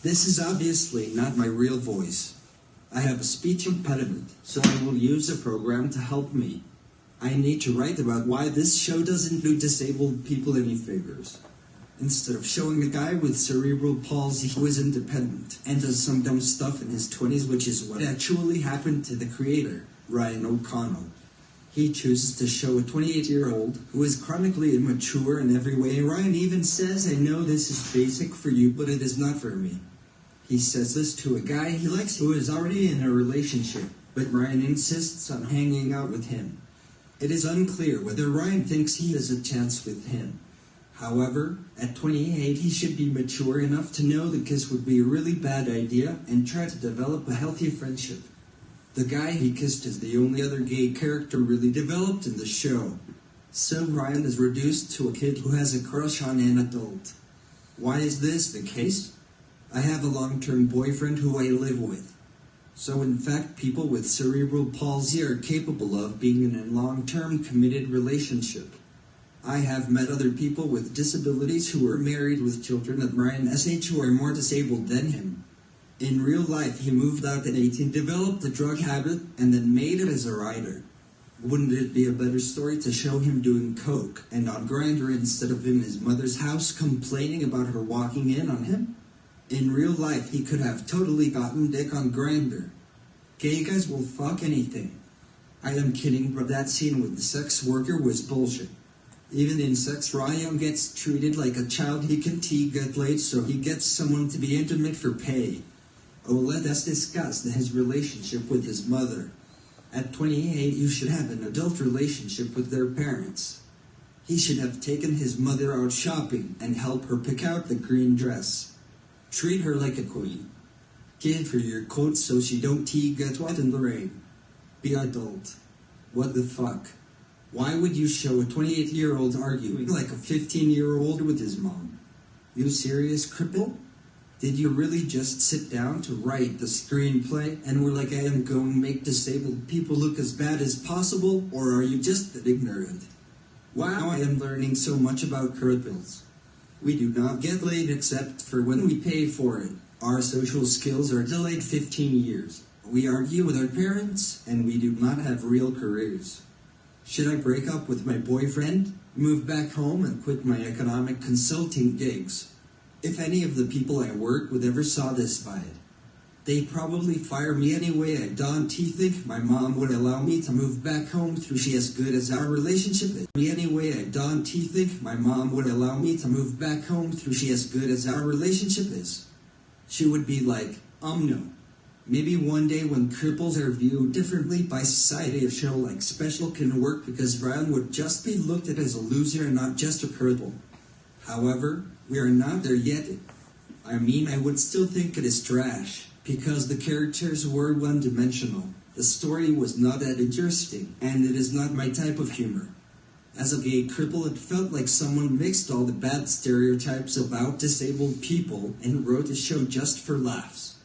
This is obviously not my real voice. I have a speech impediment, so I will use a program to help me. I need to write about why this show doesn't do disabled people any favors. Instead of showing a guy with cerebral palsy who is independent and does some dumb stuff in his 20s, which is what actually happened to the creator, Ryan O'Connell. He chooses to show a 28-year-old who is chronically immature in every way. Ryan even says, "I know this is basic for you, but it is not for me." He says this to a guy he likes who is already in a relationship, but Ryan insists on hanging out with him. It is unclear whether Ryan thinks he has a chance with him. However, at 28, he should be mature enough to know that kiss would be a really bad idea and try to develop a healthy friendship. The guy he kissed is the only other gay character really developed in the show. So Ryan is reduced to a kid who has a crush on an adult. Why is this the case? I have a long-term boyfriend who I live with. So in fact, people with cerebral palsy are capable of being in a long-term committed relationship. I have met other people with disabilities who are married with children at Ryan SH who are more disabled than him. In real life, he moved out at 18, developed a drug habit, and then made it as a writer. Wouldn't it be a better story to show him doing coke and on Grindr instead of in his mother's house complaining about her walking in on him? In real life, he could have totally gotten dick on Grindr. Gay guys will fuck anything. I am kidding, but that scene with the sex worker was bullshit. Even in sex, Ryan gets treated like a child. He can get laid, so he gets someone to be intimate for pay. Let us discuss his relationship with his mother. At 28, you should have an adult relationship with their parents. He should have taken his mother out shopping and help her pick out the green dress. Treat her like a queen. Give her your coat so she don't get wet in the rain. Be adult. What the fuck? Why would you show a 28-year-old arguing like a 15-year-old with his mom? You serious, cripple? Did you really just sit down to write the screenplay and were like, I am going to make disabled people look as bad as possible, or are you just that ignorant? Wow, I am learning so much about cripples. We do not get laid except for when we pay for it. Our social skills are delayed 15 years. We argue with our parents, and we do not have real careers. Should I break up with my boyfriend, move back home, and quit my economic consulting gigs? If any of the people I work with ever saw this fight, they'd probably fire me anyway. I don't think my mom would allow me to move back home through she as good as our relationship is. I don't think my mom would allow me to move back home through she as good as our relationship is. She would be like, no. Maybe one day when cripples are viewed differently by society, a show like Special can work because Ryan would just be looked at as a loser and not just a cripple. However, we are not there yet. I would still think it is trash, because the characters were one-dimensional. The story was not that interesting, and it is not my type of humor. As a gay cripple, it felt like someone mixed all the bad stereotypes about disabled people and wrote a show just for laughs.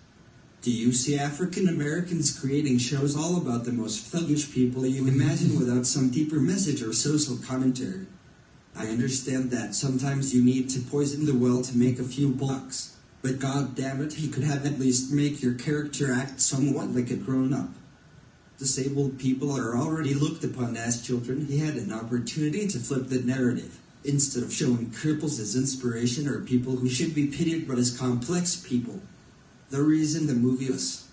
Do you see African Americans creating shows all about the most thuggish people you imagine without some deeper message or social commentary? I understand that sometimes you need to poison the well to make a few bucks, but god damn it, he could have at least make your character act somewhat like a grown-up. Disabled people are already looked upon as children. He had an opportunity to flip the narrative. Instead of showing cripples as inspiration or people who should be pitied but as complex people. The reason the movie was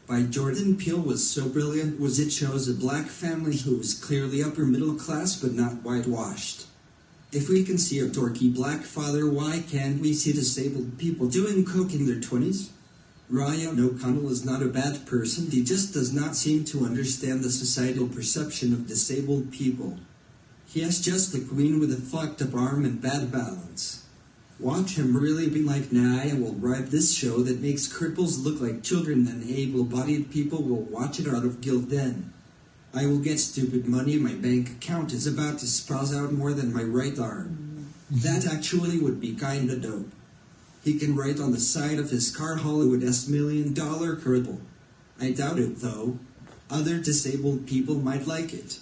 by Jordan Peele was so brilliant was it shows a black family who is clearly upper middle class but not whitewashed. If we can see a dorky black father, why can't we see disabled people doing coke in their 20s? Ryan O'Connell is not a bad person, he just does not seem to understand the societal perception of disabled people. He has just the queen with a fucked up arm and bad balance. Watch him really be like, nah, I will write this show that makes cripples look like children, and able-bodied people will watch it out of guilt then. I will get stupid money, my bank account is about to sprouse out more than my right arm. That actually would be kinda dope. He can write on the side of his car, Hollywood S $1 million cripple. I doubt it though. Other disabled people might like it.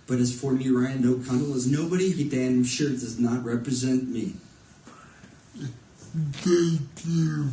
But as for me, Ryan O'Connell is nobody, he damn sure does not represent me. Thank you.